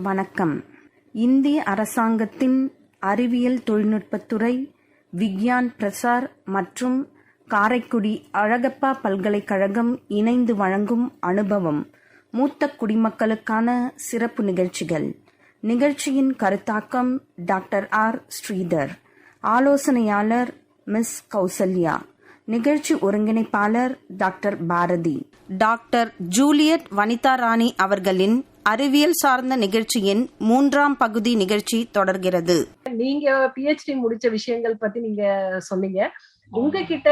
வணக்கம். இந்திய அரசாங்கத்தின் அறிவியல் தொழில்நுட்பத்துறை, விக்யான் பிரசார் மற்றும் காரைக்குடி அழகப்பா பல்கலைக்கழகம் இணைந்து வழங்கும் அனுபவம் மூத்த குடிமக்களுக்கான சிறப்பு நிகழ்ச்சிகள். நிகழ்ச்சியின் கருத்தாக்கம் டாக்டர் ஆர். ஸ்ரீதர். ஆலோசனையாளர் மிஸ் கௌசல்யா. நிகழ்ச்சி ஒருங்கிணைப்பாளர் doctor Bharathi. Doctor Juliet Vanitha Rani அவர்களின் அறிவியல் சார்ந்த நிகழ்ச்சியின் 3ஆம் பகுதி நிகழ்ச்சி தொடர்கிறது. நீங்க PhD முடிச்ச விஷயங்கள் பத்தி நீங்க சொன்னீங்க. உங்ககிட்ட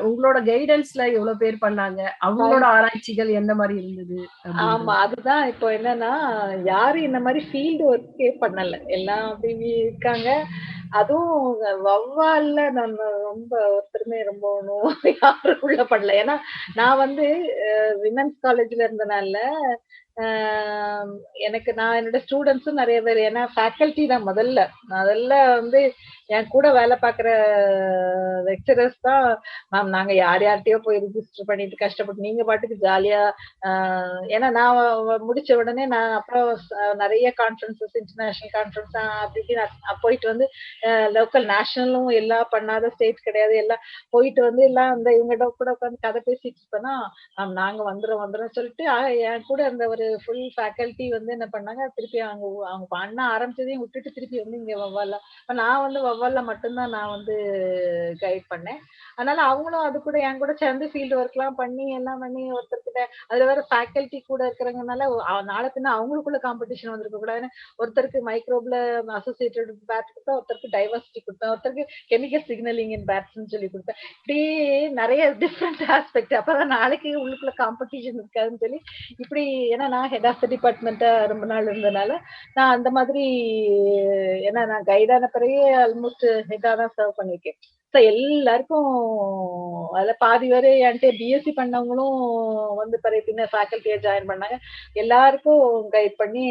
உங்களோட கைடன்ஸ்ல எவ்வளவு பேர் பண்ணாங்க, அவங்களோட ஆராய்ச்சிகள் எந்த மாதிரி இருந்தது? ஆமா, அதுதான் இப்போ என்னன்னா, யாரும் இந்த மாதிரி ஃபீல்டு ஒர்க்கே பண்ணல, எல்லாம் அப்படி இருக்காங்க. அதுவும் வௌவால்ல நம்ம ரொம்ப ஒருத்தருமே ரொம்ப ஒன்றும் யாரும் உள்ள பண்ணல. ஏன்னா நான் வந்து விமென்ஸ் காலேஜ்ல இருந்தனால எனக்கு நான் என்னோட ஸ்டூடெண்ட்ஸும் நிறைய பேர், ஏன்னா ஃபேக்கல்டி தான் முதல்ல வந்து என் கூட வேலை பார்க்குற லெக்சரர்ஸ் தான், மேம் நாங்க யார்கிட்டயோ போய் ரிஜிஸ்டர் பண்ணிட்டு கஷ்டப்பட்டு நீங்க பாட்டுக்கு ஜாலியா, ஏன்னா நான் முடிச்ச உடனே நான் அப்புறம் நிறைய கான்ஃபரன்சஸ், இன்டர்நேஷனல் கான்ஃபரன்ஸ் அப்படி நான் போயிட்டு வந்து லோக்கல் நேஷனலும் எல்லாம் பண்ணாத ஸ்டேட் கிடையாது, எல்லாம் போயிட்டு வந்து எல்லாம் அந்த இவங்க கூட உட்காந்து கதை பேசிட்டு இருப்பேன்னா, நாங்க வந்துடும் சொல்லிட்டு என் கூட அந்த ஒரு ஃபுல் ஃபேக்கல்டி வந்து என்ன பண்ணாங்க, திருப்பி அவங்க பண்ண ஆரம்பிச்சதையும் விட்டுட்டு திருப்பி வந்து இங்க வவ்வால்ல, நான் வந்து வவ்வால்ல மட்டும்தான் நான் வந்து கைட் பண்ணேன். அதனால அவங்களும் அது கூட என் கூட சேர்ந்து ஃபீல்டு ஒர்க் எல்லாம் பண்ணி எல்லாம் பண்ணி ஒருத்தர்கிட்ட, அதுல வேற ஃபேக்கல்டி கூட இருக்கிறதுனால நாளை பின்ன அவங்களுக்குள்ள காம்படிஷன் வந்திருக்க கூடாதுன்னு ஒருத்தருக்கு மைக்ரோப்ல அசோசியேட்டட் பேட்ச் கொடுத்தா, ஒருத்தருக்கு டைவர்சிட்டி கொடுத்தேன், ஒருத்தருக்கு கெமிக்கல் சிக்னலிங் இன் பேட்ஸ்ன்னு சொல்லி கொடுத்தேன். இப்படி நிறைய டிஃப்ரெண்ட் ஆஸ்பெக்ட். அப்பதான் நாளைக்கு உள்ளுக்குள்ள காம்படிஷன் இருக்காதுன்னு சொல்லி இப்படி, ஏன்னா நான் ஹெட் ஆஃப் த டிபார்ட்மெண்ட்டா ரொம்ப நாள் இருந்தனால நான் அந்த மாதிரி, ஏன்னா நான் கைடான பிறகு ஆல்மோஸ்ட் ஹெட்டா தான் சர்வ் பண்ணிருக்கேன். ஸோ எல்லாருக்கும் அதில் பாதி பேர் என்கிட்ட பிஎஸ்சி பண்ணவங்களும் வந்து பிறகு பின்ன ஃபேக்கல்ட்டியை ஜாயின் பண்ணாங்க. எல்லாருக்கும் கைட் பண்ணி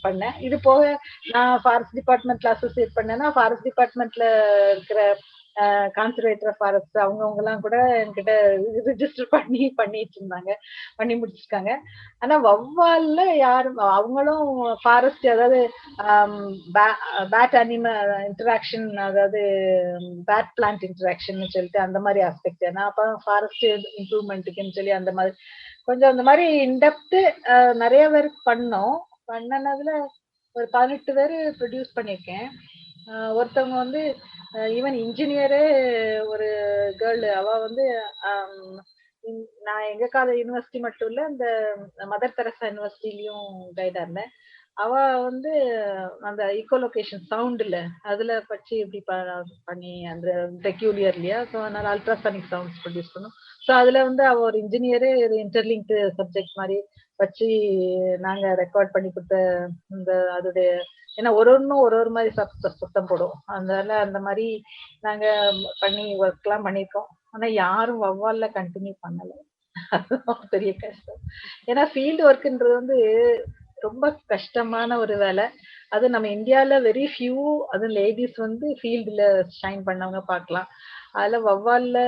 பண்ணேன். இது போக நான் ஃபாரஸ்ட் டிபார்ட்மெண்ட்ல அசோசியேட் பண்ணேன்னா, ஃபாரஸ்ட் டிபார்ட்மெண்ட்ல இருக்கிற கான்சர்வேட்டர் ஆஃப் ஃபாரஸ்ட் அவங்க எல்லாம் கூட என்கிட்ட ரிஜிஸ்டர் பண்ணிட்டு இருந்தாங்க, பண்ணி முடிச்சிருக்காங்க. ஆனா வௌவால்ல யாரும் அவங்களும் ஃபாரஸ்ட், அதாவது பேட் அனிமல் இன்டராக்ஷன், அதாவது பேட் பிளான்ட் இன்டராக்ஷன் சொல்லிட்டு அந்த மாதிரி ஆஸ்பெக்ட், ஏன்னா அப்ப ஃபாரஸ்ட் இம்ப்ரூவ்மெண்ட்டுக்குன்னு சொல்லி அந்த மாதிரி கொஞ்சம் அந்த மாதிரி இன்டெப்த் நிறைய பேருக்கு பண்ணனதுல ஒரு 18 பேர் ப்ரொடியூஸ் பண்ணியிருக்கேன். ஒருத்தவங்க வந்து ஈவன் இன்ஜினியரே, ஒரு கேர்ள், அவ வந்து நான் எங்க யூனிவர்சிட்டி மட்டும் இல்ல, இந்த மதர் தெரசா யூனிவர்சிட்டிலயும் கைடா இருந்தேன். அவ வந்து அந்த ஈகோலொகேஷன் சவுண்ட்ல அதுல பற்றி இப்படி பண்ணி அந்த பெக்யூலியர்லியா, ஸோ அதனால அல்ட்ராசானிக் சவுண்ட்ஸ் ப்ரொடியூஸ் பண்ணும். ஸோ அதுல வந்து அவ ஒரு இன்ஜினியரே இன்டர்லிங்க்டு சப்ஜெக்ட் மாதிரி வச்சு நாங்க ரெக்கார்ட் பண்ணி கொடுத்த இந்த அதோடைய, ஏன்னா ஒரு ஒரு மாதிரி சத்தம் போடும், அதனால அந்த மாதிரி நாங்க பண்ணி ஒர்க் எல்லாம் பண்ணிருக்கோம். ஆனா யாரும் வவ்வால்ல கண்டினியூ பண்ணல, அதுதான் பெரிய கஷ்டம். ஏன்னா ஃபீல்டு ஒர்க்ன்றது வந்து ரொம்ப கஷ்டமான ஒரு வேலை. அது நம்ம இந்தியால வெரி ஃபியூ, அது லேடிஸ் வந்து ஃபீல்டுல ஷைன் பண்ணவங்க பார்க்கலாம். அதுல வவ்வால்ல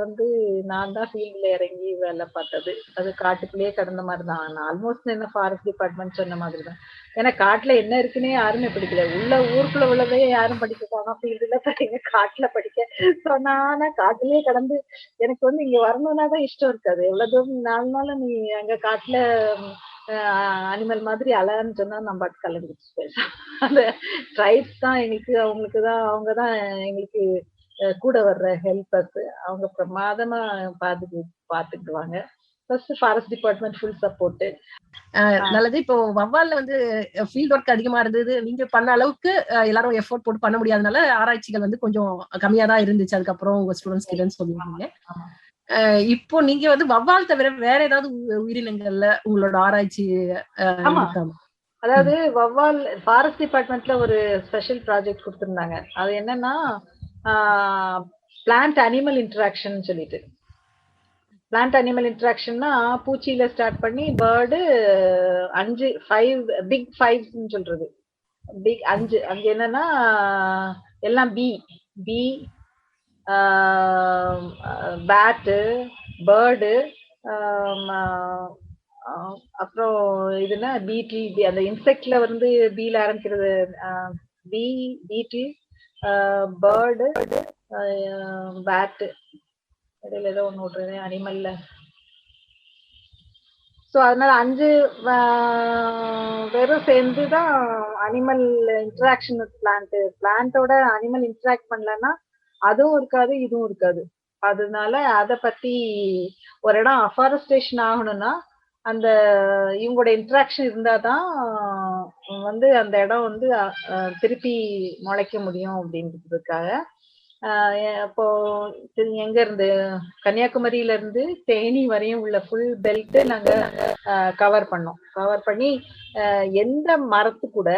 வந்து நான் தான் ஃபீல்டுல இறங்கி வேலை பார்த்தது. அது காட்டுக்குள்ளேயே கடந்த மாதிரி தான். நான் ஆல்மோஸ்ட் என்ன ஃபாரஸ்ட் டிபார்ட்மெண்ட் சொன்ன மாதிரி தான். ஏன்னா காட்டுல என்ன இருக்குன்னே யாருமே படிக்கல, ஊருக்குள்ள உள்ளதே யாரும் படிக்க போனா ஃபீல்டுல படிக்க, காட்டுல படிக்க சொன்னா காட்டுலயே கடந்து எனக்கு வந்து இங்க வரணும்னா தான் இஷ்டம் இருக்காது. எவ்வளவு தூரம் நாளுனாலும் நீ அங்க காட்டுல அனிமல் மாதிரி அலன்னு சொன்னா நம்ம பாட்டு கலந்துச்சு பேசலாம். அந்த ட்ரைப்ஸ் தான் எங்களுக்கு, அவங்கதான் எங்களுக்கு கூட வர்ற ஹெல்பர்ஸ். அவங்க பிரமாதமா பாத்துக்குவாங்க. First forest department full support. நல்லது. இப்போ வவ்வால்ல வந்து ஃபீல்ட் ஒர்க் அதிகமா இருந்தது, நீங்க பண்ண அளவுக்கு எல்லாரும் எஃபோர்ட் போட்டு பண்ண முடியாதனால ஆராய்ச்சிகள் வந்து கொஞ்சம் கம்மியா தான் இருந்துச்சு. அதுக்கப்புறம் உங்க ஸ்டூடெண்ட்ஸ் கிட்டன்னு சொல்லியிருந்தீங்க. இப்போ நீங்க வந்து வவ்வால் தவிர வேற ஏதாவது உயிரினங்கள்ல உங்களோட ஆராய்ச்சி? அதாவது வவ்வால் ஃபாரஸ்ட் டிபார்ட்மெண்ட்ல ஒரு ஸ்பெஷல் ப்ராஜெக்ட் கொடுத்திருந்தாங்க. அது என்னன்னா பிளான்ட் அனிமல் இன்டராக்ஷன் சொல்லிட்டு. பிளான்ட் அனிமல் இன்டராக்ஷன்னா பூச்சியில ஸ்டார்ட் பண்ணி பேர்டு 5 பிக் 5 சொல்றது. பிக் 5 என்னன்னா எல்லாம் பி பேட்டு, பேர்டு, அப்புறம் இதுனா பீட்டில், அந்த இன்செக்ட்ல வந்து பீல ஆரம்பிக்கிறது. பீ, பீட்டில், பேர்டு, பேட், இடையில ஏதோ ஒண்ணு விட்டுறது அனிமல்ல. ஸோ அதனால 5 வெறும் சேர்ந்துதான் அனிமல் இன்டராக்ஷன் வித் பிளான்ட். பிளான்ட்டோட அனிமல் இன்டராக்ட் பண்ணலன்னா அதுவும் இருக்காது, இதுவும் இருக்காது. அதனால அத பத்தி ஒரு இடம் அஃபாரஸ்டேஷன் ஆகணும்னா அந்த இவங்களோட இன்டராக்ஷன் இருந்தாதான் வந்து அந்த இடம் வந்து திருப்பி முளைக்க முடியும் அப்படின்றதுக்காக இப்போ எங்க இருந்து கன்னியாகுமரியில இருந்து தேனி வரையும் உள்ள ஃபுல் பெல்ட் நாங்க கவர் பண்ணோம். கவர் பண்ணி எந்த மரத்து கூட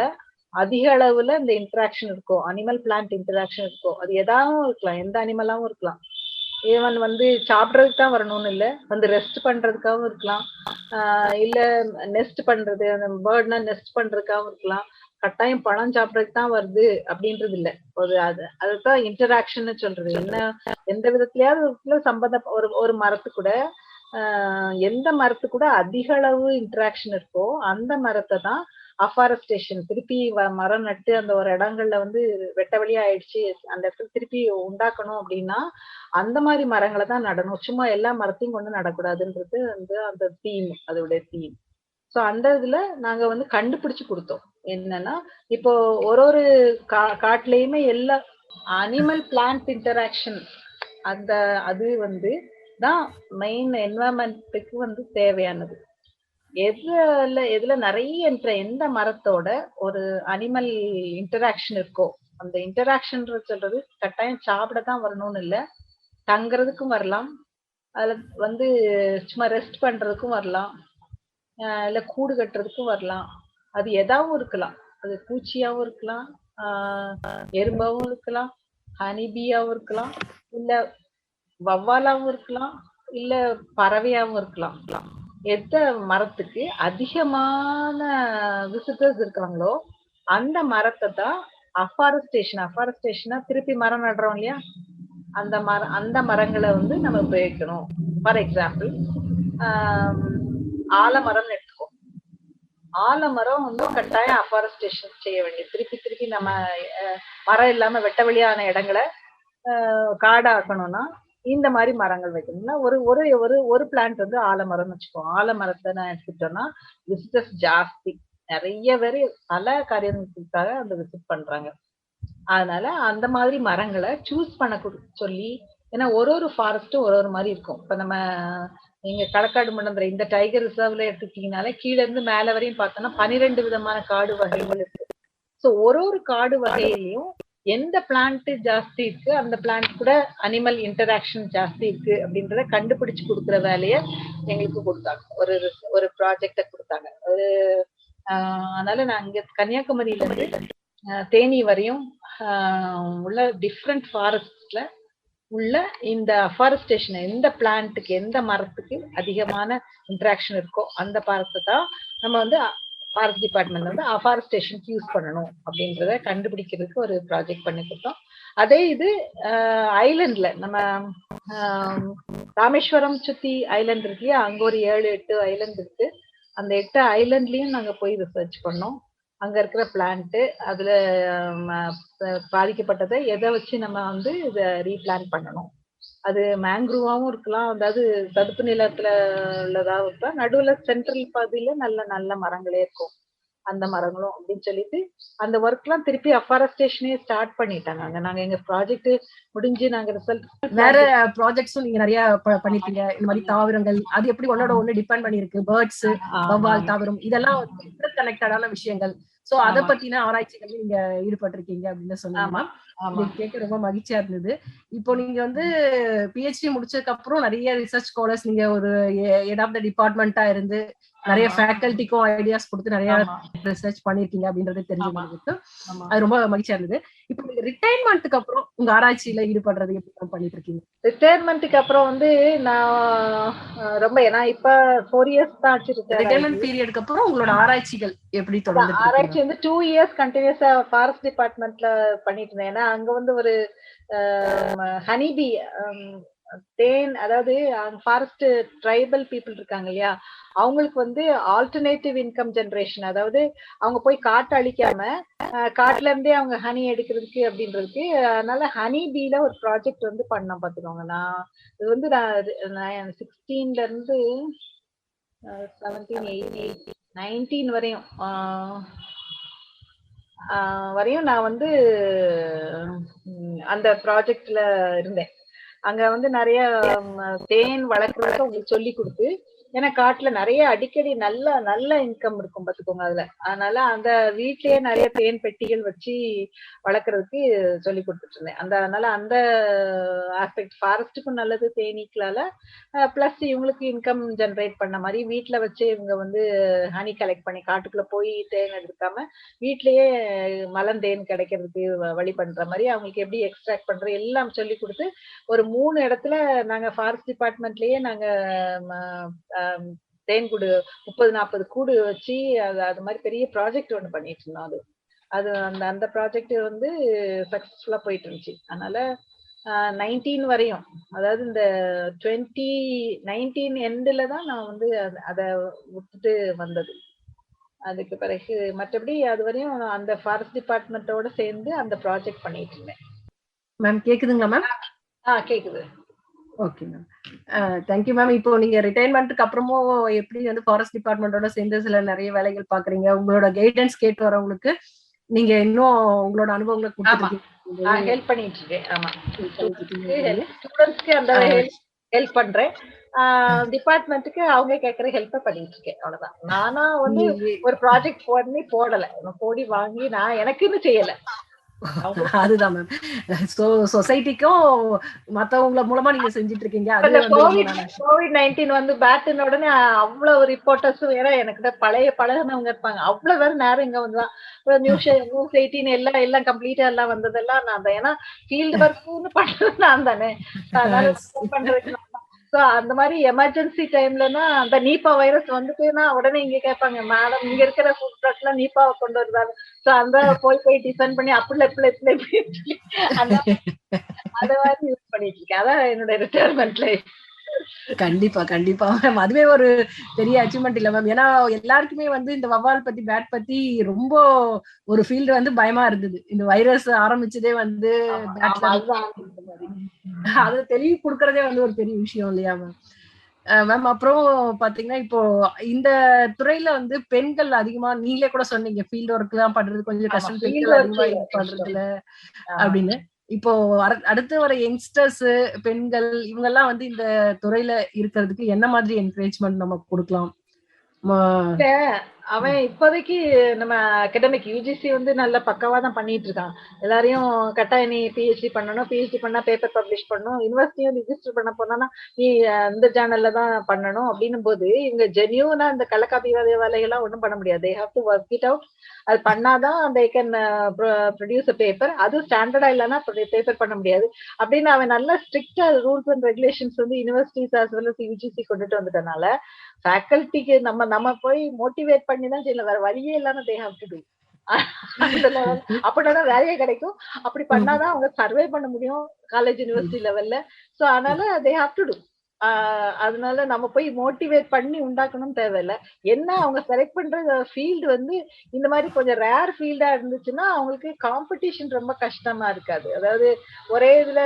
அதிக அளவுல இந்த இன்டராக்ஷன் இருக்கோ, அனிமல் பிளான்ட் இன்டராக்ஷன் இருக்கோ, அது எதாவும் இருக்கலாம், எந்த அனிமலாவும் இருக்கலாம். ஈவன் வந்து சாப்பிட்றதுக்கு தான் வரணும்னு இல்லை, வந்து ரெஸ்ட் பண்றதுக்காகவும் இருக்கலாம், இல்ல நெஸ்ட் பண்றது, அந்த பேர்ட்னா நெஸ்ட் பண்றதுக்காகவும் இருக்கலாம். கட்டாயம் பழம் சாப்பிட்றதுக்கு தான் வருது அப்படின்றது இல்லை. ஒரு அதுதான் இன்டராக்ஷன் சொல்றது. என்ன எந்த விதத்திலயாவது சம்பந்த ஒரு மரத்து கூட எந்த மரத்து கூட அதிக அளவு இன்டராக்ஷன் இருக்கோ அந்த மரத்தை தான் அஃபாரஸ்டேஷன் திருப்பி மரம் நட்டு அந்த ஒரு இடங்கள்ல வந்து வெட்ட வெளியா ஆயிடுச்சு, அந்த இடத்துல திருப்பி உண்டாக்கணும் அப்படின்னா அந்த மாதிரி மரங்களை தான் நடணும். சும்மா எல்லா மரத்தையும் கொண்டு நடக்கூடாதுன்றது வந்து அந்த தீம், அதோட தீம். ஸோ அந்த இதுல நாங்க வந்து கண்டுபிடிச்சு கொடுத்தோம். என்னன்னா இப்போ ஒரு காட்டுலயுமே எல்லா அனிமல் பிளான்ட் இன்டராக்ஷன் அந்த அது வந்து தான் மெயின் என்வரன்மெண்ட்டுக்கு வந்து தேவையானது. எதுல நிறைய எந்த மரத்தோட ஒரு அனிமல் இன்டராக்ஷன் இருக்கோ அந்த இன்டராக்ஷன் சொல்றது கட்டாயம் சாப்பிட தான் வரணும்னு இல்லை, தங்குறதுக்கும் வரலாம், அதுல வந்து சும்மா ரெஸ்ட் பண்றதுக்கும் வரலாம், இல்ல கூடு கட்டுறதுக்கும் வரலாம். அது எதாவும் இருக்கலாம். அது பூச்சியாவும் இருக்கலாம், எறும்பாவும் இருக்கலாம், ஹனிபியாவும் இருக்கலாம், இல்ல வவ்வாலாவும் இருக்கலாம், இல்ல பறவையாவும் இருக்கலாம். எந்த மரத்துக்கு அதிகமான விசிட்டர்ஸ் இருக்காங்களோ அந்த மரத்தை தான் அஃபாரஸ்டேஷனா திருப்பி மரம் நடுறோம் இல்லையா, அந்த மரங்களை வந்து நம்ம உபயோகிக்கணும். ஃபார் எக்ஸாம்பிள் ஆலமரம் எடுத்துக்கோ. ஆலமரம் வந்து கட்டாயம் அஃபாரஸ்டேஷன் செய்ய வேண்டியது. திருப்பி நம்ம மரம் இல்லாம வெட்ட வெளியான இடங்களை காடாக்கணும்னா இந்த மாதிரி மரங்கள் வைக்கணும்னா ஒரு ஒரு ஒரு ஒரு பிளான்ட் வந்து ஆலமரம்னு வச்சுக்கோ. ஆலமரத்தை நான் எடுத்துக்கிட்டோம்னா விசிட்டர்ஸ் ஜாஸ்தி, நிறைய பேர் பல காரியங்களுக்காக அந்த விசிட் பண்றாங்க. அதனால அந்த மாதிரி மரங்களை சூஸ் பண்ண சொல்லி, ஏன்னா ஒரு ஃபாரஸ்ட்டும் ஒரு மாதிரி இருக்கும். இப்ப நம்ம நீங்க களக்காடு மண்டல இந்த டைகர் ரிசர்வ்ல எடுத்துக்கிட்டீங்கனாலே கீழே இருந்து மேல வரையும் பார்த்தோம்னா 12 விதமான காடு வகைகள் இருக்கு. ஸோ ஒரு காடு வகையிலையும் எந்த பிளான்ட் ஜாஸ்தி இருக்கு, அந்த பிளான்ட் கூட அனிமல் இன்டராக்ஷன் ஜாஸ்தி இருக்கு அப்படின்றத கண்டுபிடிச்சு கொடுக்குற வேலையை எங்களுக்கு கொடுத்தாங்க. ஒரு ப்ராஜெக்ட கொடுத்தாங்க. அதனால நான் இங்க கன்னியாகுமரியில இருந்து தேனி வரையும் உள்ள டிஃப்ரெண்ட் ஃபாரஸ்ட்ல உள்ள இந்த அஃபாரஸ்டேஷன் எந்த பிளான்ட்டுக்கு எந்த மரத்துக்கு அதிகமான இன்டராக்ஷன் இருக்கோ அந்த மரத்தை தான் நம்ம வந்து ஃபாரஸ்ட் டிபார்ட்மெண்ட் வந்து அஃபாரஸ்டேஷன் யூஸ் பண்ணணும் அப்படின்றத கண்டுபிடிக்கிறதுக்கு ஒரு ப்ராஜெக்ட் பண்ணி கொடுத்தோம். அதே இது ஐலண்ட்ல நம்ம ராமேஸ்வரம் சுத்தி ஐலண்ட் இருக்கு இல்லையா, அங்க ஒரு 7-8 ஐலண்ட் இருக்கு. அந்த 8 ஐலண்ட்லயும் நாங்க போய் ரிசர்ச் பண்ணோம். அங்க இருக்கிற பிளான்ட் அதுல பாதிக்கப்பட்டதை எதை வச்சு நம்ம வந்து இதை ரீபிளான் பண்ணணும். அது மேங்க்ரூவாவும் இருக்கலாம், அதாவது சதுப்பு நிலத்துல உள்ளதாகவும் இருக்கலாம், நடுவுல சென்ட்ரல் பகுதியில நல்ல நல்ல மரங்களே இருக்கும், அந்த மரங்களும் அப்படின்னு சொல்லிட்டு அந்த ஒர்க் எல்லாம் திருப்பி அஃபாரஸ்டேஷனே ஸ்டார்ட் பண்ணிட்டாங்க. நாங்க எங்க ப்ராஜெக்ட் முடிஞ்சு நாங்க ரிசல்ட் வேற ப்ராஜெக்ட்ஸும் நீங்க நிறைய பண்ணிருக்கீங்க. இந்த மாதிரி தாவரங்கள் அது எப்படி ஒன்னோட ஒண்ணு டிபெண்ட் பண்ணிருக்கு, பேர்ட்ஸ், வவ்வால், தாவரம் இதெல்லாம் இன்டர் கனெக்டடான விஷயங்கள். சோ அத பத்தின ஆராய்ச்சிகள் நீங்க ஈடுபட்டிருக்கீங்க அப்படின்னு சொன்னாங்க. கேட்க ரொம்ப மகிழ்ச்சியா இருந்தது. இப்போ நீங்க வந்து பிஹெச்டி முடிச்சதுக்கு அப்புறம் நிறைய ரிசர்ச் ஸ்காலர்ஸ், நீங்க ஒரு ஹெட் ஆஃப் த டிபார்ட்மெண்டா இருந்து நிறைய ஃபேக்கல்டிக்கும் ஐடியாஸ் கொடுத்து நிறைய ரிசர்ச் பண்ணிருக்கீங்க அப்படின்றது தெரிஞ்சுக்கிறதுக்கு அது ரொம்ப மகிழ்ச்சியா இருந்தது. இப்போ நீங்க ரிட்டையர்மெண்ட்டுக்கு அப்புறம் உங்க ஆராய்ச்சியில ஈடுபடுறது எப்படி பண்ணிட்டு இருக்கீங்க? ரிட்டையர்மெண்ட்டுக்கு அப்புறம் வந்து நான் ரொம்ப இப்ப 4 இயர்ஸ் தான் ஆச்சு ரிட்டையர்மெண்ட் பீரியடுக்கு அப்புறம் உங்களோட ஆராய்ச்சிகள் எப்படி தொடர்ந்து? ஆராய்ச்சி வந்து 2 இயர்ஸ் கண்டினியூஸா ஃபாரஸ்ட் டிபார்ட்மெண்ட்ல பண்ணிட்டு இருந்தேன். ஏன்னா அங்க வந்து ஒரு ஹனிபி தேன், அதாவது ஃபாரஸ்ட் ட்ரைபல் பீப்புள் இருக்காங்க இல்லையா, அவங்களுக்கு வந்து ஆல்டர்னேட்டிவ் இன்கம் ஜெனரேஷன், அதாவது அவங்க போய் காட்டை அழிக்காம காட்டுல இருந்தே அவங்க ஹனி எடுக்கிறதுக்கு அப்படின்றதுக்கு, அதனால ஹனி பீல ஒரு ப்ராஜெக்ட் வந்து பண்ணோம் பாத்துக்கோங்க. இது வந்து நான் 16ல இருந்து 17, 18, 19 வரையும் வரையும் நான் வந்து அந்த ப்ராஜெக்ட்ல இருந்தேன். அங்க வந்து நிறைய தேன் வளர்க்கறதுக்கு அவங்களுக்கு சொல்லி கொடுத்து, ஏன்னா காட்டுல நிறைய அடிக்கடி நல்ல நல்ல இன்கம் இருக்கும் பாத்துக்கோங்க அதுல. அதனால அந்த வீட்லயே நிறைய தேன் பெட்டிகள் வச்சு வளர்க்கறதுக்கு சொல்லி கொடுத்துட்டு இருந்தேன். அதனால அந்த ஆஸ்பெக்ட் ஃபாரஸ்டுக்கும் நல்லது தேனீக்களால, பிளஸ் இவங்களுக்கு இன்கம் ஜெனரேட் பண்ண மாதிரி வீட்டுல வச்சு இவங்க வந்து ஹனி கலெக்ட் பண்ணி காட்டுக்குள்ள போய் தேன் எடுக்காம வீட்லயே மலந்தேன் கிடைக்கிறதுக்கு வழி பண்ற மாதிரி அவங்களுக்கு எப்படி எக்ஸ்ட்ராக்ட் பண்றது எல்லாம் சொல்லி கொடுத்து, ஒரு 3 இடத்துல நாங்க ஃபாரஸ்ட் டிபார்ட்மெண்ட்லயே நாங்க தேன் கூடு 30-40 கூடு வச்சு அது மாதிரி பெரிய ப்ராஜெக்ட் ஒண்ணு பண்ணிட்டு இருந்தோம். அது அது அந்த அந்த ப்ராஜெக்ட் வந்து சக்சஸ்ஃபுல்லா போயிட்டு இருந்துச்சு. அதனால 19 வரையும், அதாவது இந்த 2019 எண்ட்ல தான் நான் வந்து அத விட்டுட்டு வந்தது. அதுக்கு பிறகு மற்றபடி அது வரையும் அந்த ஃபாரஸ்ட் டிபார்ட்மெண்டோட சேர்ந்து அந்த ப்ராஜெக்ட் பண்ணிட்டு இருந்தேன். மேம் கேக்குதுங்களா மேம்? கேக்குது. Okay ma'am, thank you ma'am. இப்போ நீங்க ரிட்டைர்மெண்ட்டுக்கு அப்புறமும் எப்படி வந்து ஃபாரஸ்ட் டிபார்ட்மெண்டோட சேர்ந்து சில நிறைய வேலைகள் பாக்குறீங்க, உங்களோட கைடன்ஸ் கேட்டு வரவங்களுக்கு நீங்க இன்னும் உங்களோட அனுபவங்களை கொடுத்துருக்கீங்க, ஹெல்ப் பண்ணிட்டு இருக்கேன். ஆமா, ஸ்டூடெண்ட்ஸ்க்கு அந்த ஹெல்ப் பண்றேன், டிபார்ட்மெண்ட்டுக்கு அவங்க கேட்கற ஹெல்ப் பண்ணிட்டு இருக்கேன். அவ்வளவுதான். நானா வந்து ஒரு ப்ராஜெக்ட் போடல, போடி வாங்கி நான் எனக்குன்னு செய்யல. அதுதான் மேம், சொசைட்டிக்கும் மத்தவங்கள மூலமா நீங்க செஞ்சிட்டு இருக்கீங்க. COVID-19 வந்து பேட்டின உடனே அவ்வளவு ரிப்போர்ட்டர்ஸும் வேற எனக்கு பழைய பழகினவங்க இருப்பாங்க, அவ்வளவு வேற நேரம் இங்க வந்துதான் நியூஸ் 18 எல்லாம் கம்ப்ளீட்டா எல்லாம் வந்ததெல்லாம் நான் தான். ஏன்னா ஃபீல்டு ஒர்க்னு பண்றது நான் தானே, அதனால பண்றதுக்கு அந்த மாதிரி எமர்ஜென்சி டைம்லன்னா அந்த நீப்பா வைரஸ் வந்துட்டுன்னா உடனே இங்க கேட்பாங்க, மேடம் இங்க இருக்கிற ஃபுட் ட்ரக்ஸ் எல்லாம் நீப்பாவை கொண்டு வருதாங்க. சோ அந்த போய் டிசைன் பண்ணி அப்படி அந்த மாதிரி யூஸ் பண்ணிட்டு இருக்கேன். அதான் என்னோட ரிட்டையர்மெண்ட் லைஃப். கண்டிப்பா கண்டிப்பா மேம், அதுவே ஒரு பெரிய அச்சீவ்மெண்ட் இல்ல மேம். ஏன்னா எல்லாருக்குமே வந்து இந்த வவ்வால் பத்தி பேட் பத்தி ரொம்ப ஒரு ஃபீல்டு வந்து பயமா இருந்தது. இந்த வைரஸ் ஆரம்பிச்சதே வந்து அது தெளிவு கொடுக்கறதே வந்து ஒரு பெரிய விஷயம் இல்லையா மேம்? மேம் அப்புறம் பாத்தீங்கன்னா இப்போ இந்த துறையில வந்து பெண்கள் அதிகமா, நீங்களே கூட சொன்னீங்க ஃபீல்டு ஒர்க் எல்லாம் பண்றது கொஞ்சம் கஷ்டம், பெண்கள் அதிகமா பண்றதுல அப்படின்னு. இப்போ அடுத்து வர யங்ஸ்டர்ஸ், பெண்கள் இவங்க எல்லாம் வந்து இந்த துறையில இருக்கிறதுக்கு என்ன மாதிரி என்கரேஜ்மெண்ட் நம்ம கொடுக்கலாம்? அவன் இப்போதைக்கு நம்ம அகாடமிக் யூஜிசி வந்து நல்ல பக்கவா தான் பண்ணிட்டு இருக்கான். எல்லாரையும் கட்டாயம் நீ பிஹெச்டி பண்ணணும், பிஹெச்டி பண்ணா பேப்பர் பப்ளிஷ் பண்ணணும், யூனிவர்சிட்டியும் ரிஜிஸ்டர் பண்ண போனா நீ இந்த ஜேர்னல்ல தான் பண்ணணும் அப்படின்னும் போது இவங்க ஜென்யூனா இந்த கள்ளக்காப்பி வேலைகள்லாம் ஒண்ணும் பண்ண முடியாது. They have to work it out. அது பண்ணாதான் they can produce a paper. அது ஸ்டாண்டர்டா இல்லைன்னா பேப்பர் பண்ண முடியாது அப்படின்னு அவன் நல்ல ஸ்ட்ரிக்டா ரூல்ஸ் அண்ட் ரெகுலேஷன்ஸ் வந்து universities as well as UGC கொண்டுட்டு வந்துட்டனால ஃபேக்கல்ட்டிக்கு நம்ம போய் மோட்டிவேட் பண்ணி தான் செய்யல, வேற வழியே இல்லாம தே ஹேவ் டு டு. அப்படின்னா வேலையே கிடைக்கும். அப்படி பண்ணாதான் அவங்க சர்வே பண்ண முடியும் காலேஜ் யூனிவர்சிட்டி லெவல்ல. சோ அதனால தே ஹேவ் டு டு. அதனால நம்ம போய் மோட்டிவேட் பண்ணி உண்டாக்கணும் தேவையில்லை. என்ன அவங்க செலக்ட் பண்ற ஃபீல்டு வந்து இந்த மாதிரி கொஞ்சம் ரேர் ஃபீல்டா இருந்துச்சுன்னா அவங்களுக்கு காம்படிஷன் ரொம்ப கஷ்டமா இருக்காது. அதாவது ஒரே இதுல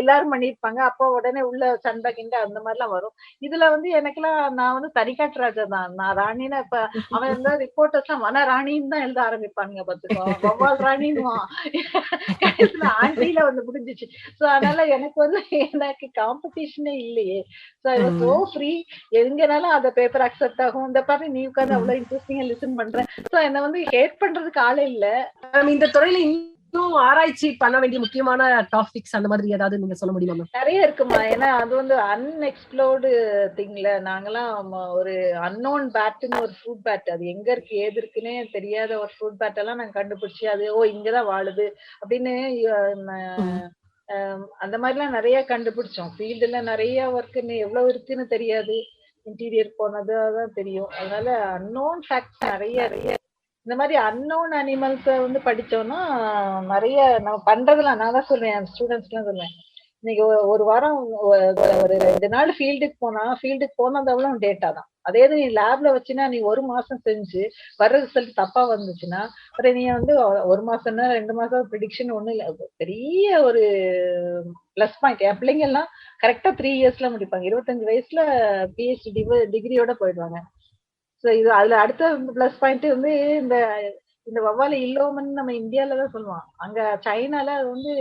எல்லாரும் பண்ணிருப்பாங்க, அப்போ உடனே உள்ள சண்டை கிண்டை அந்த மாதிரிலாம் வரும். இதுல வந்து எனக்கெல்லாம் நான் வந்து தனிக்காட்டு ராஜா தான், நான் ராணின்னா இப்ப அவன் இருந்தா ரிப்போர்ட்டர்ஸ் எல்லாம் வன ராணின்னு தான் எழுத ஆரம்பிப்பானுங்க பாத்துக்கோ, வவ்வால் ராணின்னுவான், ஆண்டியில வந்து முடிஞ்சிச்சு. சோ அதனால எனக்கு காம்படிஷனே இல்லையே. So I was so free. எங்கனாலும் அந்த பேப்பர் அக்செப்ட் ஆகும். இந்த பாரு நீ உட்கார்ந்து அவ்வளவு இன்ட்ரெஸ்டிங்கா லிசன் பண்ற. சோ என்ன வந்து ஹேட் பண்றதுக்கு ஆளே இல்ல. இந்த துறையில இன்னும் ஆராய்ச்சி பண்ண வேண்டிய முக்கியமான டாபிக்ஸ் அந்த மாதிரி ஏதாவது நீங்க சொல்ல முடியுமா? நிறைய இருக்குமா. ஏன்னா அது வந்து அன்எக்ஸ்ப்ளோர்டு திங்ல. நாங்கெல்லாம் ஒரு அன்னோன் பேட்னு ஒரு ஃப்ரூட் பேட், அது எங்க இருக்கு ஏது இருக்குன்னே தெரியாத ஒரு ஃப்ரூட் பேட் எல்லாம் நாங்க கண்டுபிடிச்சு அது இங்கதான் வாழுது அப்படின்னு அந்த மாதிரிலாம் நிறைய கண்டுபிடிச்சோம். ஃபீல்டுல நிறைய ஒர்க் எவ்வளவு இருக்குன்னு தெரியாது, இன்டீரியர் போனது அதான் தெரியும். அதனால அன்னோன் ஃபேக்ட்ஸ் நிறைய இந்த மாதிரி அன்னோன் அனிமல்ஸ வந்து படிச்சோம்னா நிறைய நம்ம பண்றதெல்லாம் நான் தான் சொல்றேன், ஸ்டூடெண்ட்ஸ் எல்லாம் சொல்லுவேன், இன்னைக்கு ஒரு வாரம் ஒரு 2 நாள் ஃபீல்டுக்கு போனதெல்லாம் டேட்டா தான். அதே இது நீ லேப்ல வச்சுன்னா நீ 1 மாசம் செஞ்சு வர்ற ரிசல்ட் தப்பா வந்துச்சுன்னா, அப்புறம் நீ வந்து 1 மாசம்னா 2 மாசம் ப்ரிடிக்ஷன் ஒண்ணும் இல்ல. பெரிய ஒரு பிளஸ் பாயிண்ட். என் பிள்ளைங்க எல்லாம் கரெக்ட்டா 3 இயர்ஸ்ல முடிப்பாங்க. 25 வயசுல பிஹெச்டி டிகிரியோட போயிடுவாங்க. சோ இது அதுல அடுத்த பிளஸ் பாயிண்ட் வந்து இந்த இந்த வவ்வால் இல்லோமன்னு நம்ம இந்தியால தான் சொல்லுவோம். அங்க சைனால அது வந்து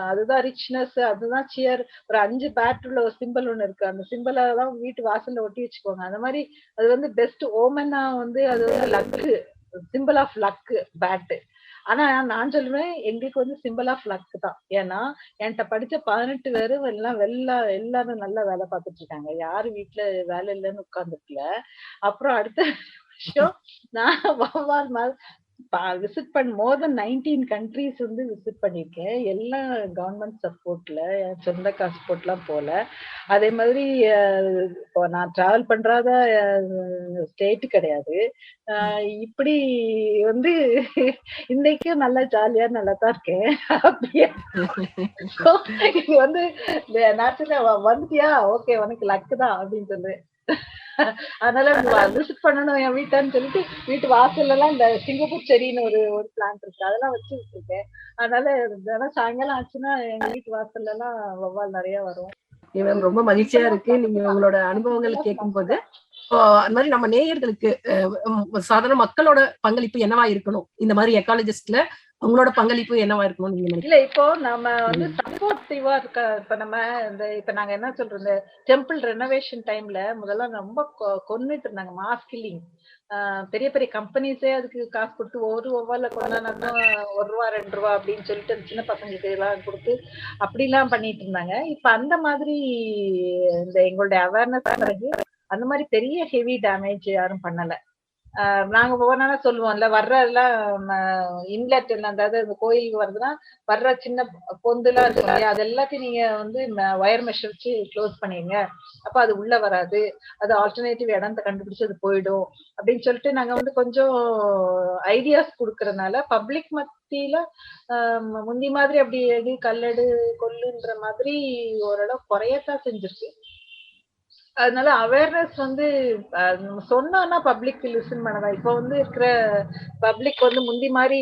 அதுதான் ரிச்னஸ், அதுதான் சியர். ஒரு 5 பேட் உள்ள ஒரு சிம்பல் ஒண்ணு இருக்கு. அந்த சிம்பல தான் வீட்டு வாசல்ல ஒட்டி வச்சுக்குவாங்க. அந்த மாரி அது வந்து பெஸ்ட் ஓமனா வந்து அது வந்து luck, symbol of luck bad. ஆனா நான் சொல்லுவேன் எங்களுக்கு வந்து சிம்பல் ஆஃப் லக் தான். ஏன்னா என்ட்ட படிச்ச 18 பேரும் எல்லாரும் நல்லா வேலை பார்த்துட்டு இருக்காங்க. யாரும் வீட்ல வேலை இல்லன்னு உட்கார்ந்துருக்கல. அப்புறம் அடுத்த வருஷம் நான் வவ்வால் விசிட் மோர் தென் 19 கண்ட்ரீஸ் வந்து விசிட் பண்ணியிருக்கேன். எல்லாம் கவர்மெண்ட் சப்போர்ட்ல, என் சொந்த காசு போட்டுலாம் போல. அதே மாதிரி இப்போ நான் டிராவல் பண்றாத ஸ்டேட் கிடையாது. இப்படி வந்து இன்னைக்கும் நல்லா ஜாலியா நல்லா தான் இருக்கேன். அப்படியே So, இது வந்து நேச்சுரலா வந்துட்டியா ஓகே உனக்கு லக்கு தான் அப்படின்னு சொல்லுவேன். அதனால விசிட் பண்ணணும் என் வீட்டான்னு சொல்லிட்டு வீட்டு வாசல்ல எல்லாம் இந்த சிங்கப்பூர் செடின்னு ஒரு ஒரு பிளான்ட் இருக்கு அதெல்லாம் வச்சு வச்சிருக்கேன். அதனால தினம் சாயங்காலம் ஆச்சுன்னா எங்க வீட்டு வாசல்ல எல்லாம் வவ்வால் நிறைய வரும். மேம் ரொம்ப மகிழ்ச்சியா இருக்கு நீங்க உங்களோட அனுபவங்களை கேட்கும்போது. அந்த மாதிரி நம்ம நேயர்களுக்கு சாதாரண மக்களோட பங்களிப்பு என்னவா இருக்கணும், இந்த மாதிரி எக்காலஜிஸ்ட்ல உங்களோட பங்களிப்பு என்னவா இருக்கணும் நீங்க நினைக்கிறீங்க? இல்ல இப்போ நம்ம வந்து சப்போர்ட்டிவா இருக்க இப்ப நம்ம இப்ப நாங்க என்ன சொல்றோம் இந்த டெம்பிள் ரெனோவேஷன் டைம்ல முதல்ல ரொம்ப கொன்னுட்டு இருந்தாங்க மாஸ் கில்லிங். பெரிய பெரிய கம்பெனிஸே அதுக்கு காசு கொடுத்து ஒரு ஒவ்வொரு கொண்டாடும் ₹1 ₹2 அப்படின்னு சொல்லிட்டு அந்த சின்ன பசங்களுக்கு எல்லாம் கொடுத்து அப்படிலாம் பண்ணிட்டு இருந்தாங்க. இப்ப அந்த மாதிரி இந்த எங்களுடைய அவேர்னஸ் பிறகு அந்த மாதிரி பெரிய ஹெவி டேமேஜ் யாரும் பண்ணல. நாங்க ஒவ்வொன்னா சொல்லுவோம்ல வர்றதெல்லாம் இன்லெட் அதாவது இந்த கோயிலுக்கு வருதுன்னா வர்ற சின்ன பொந்துலாம் இருக்கும் இல்லையா அது எல்லாத்தையும் நீங்க வந்து வயர் மெஷ் வச்சு க்ளோஸ் பண்ணிடுங்க. அப்ப அது உள்ள வராது. அது ஆல்டர்னேட்டிவ் இடத்தை கண்டுபிடிச்சு அது போயிடும் அப்படின்னு சொல்லிட்டு நாங்க வந்து கொஞ்சம் ஐடியாஸ் கொடுக்கறதுனால பப்ளிக் மத்தியில முந்தி மாதிரி அப்படி எடு கல்லெடு கொல்லுன்ற மாதிரி ஓரளவு குறையத்தான் செஞ்சிருக்கு. அதனால அவேர்னஸ் வந்து சொன்னோம்னா பப்ளிக் லிசன் பண்ணதா. இப்ப வந்து இருக்கிற பப்ளிக் வந்து முந்தி மாதிரி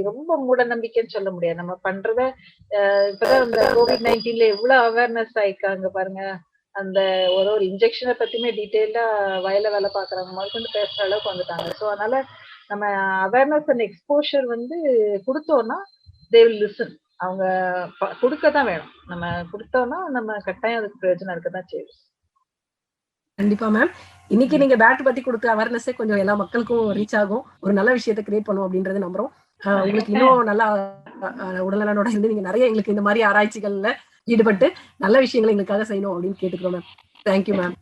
ரொம்ப மூட நம்பிக்கைன்னு சொல்ல முடியாது. நம்ம பண்றத இப்பதான் இந்த COVID-19ல எவ்வளவு அவேர்னஸ் ஆயிக்காங்க பாருங்க. அந்த ஒரு இன்ஜெக்ஷனை பத்தியுமே டீட்டெயிலா வயல வேலை பாக்குறவங்க முதற்கொண்டு பேசுற அளவுக்கு வந்துட்டாங்க. ஸோ அதனால நம்ம அவேர்னஸ் அண்ட் எக்ஸ்போஷர் வந்து கொடுத்தோம்னா தே வில் லிசன். அவங்க கொடுக்கத்தான் வேணும். நம்ம கொடுத்தோம்னா நம்ம கட்டாயம் அதுக்கு பிரயோஜனம் இருக்கதான் செய்யும். கண்டிப்பா மேம். இன்னைக்கு நீங்க பேட் பத்தி கொடுத்த அவேர்னஸே கொஞ்சம் எல்லா மக்களுக்கும் ரீச் ஆகும். ஒரு நல்ல விஷயத்தை கிரியேட் பண்ணும் அப்படின்றது நம்புறோம். உங்களுக்கு இன்னும் நல்லா உடல்நலனோட இருந்து நீங்க நிறைய எங்களுக்கு இந்த மாதிரி ஆராய்ச்சிகள்ல ஈடுபட்டு நல்ல விஷயங்களை எங்களுக்காக செய்யணும் அப்படின்னு கேட்டுக்கிறோம் மேம். Thank you ma'am.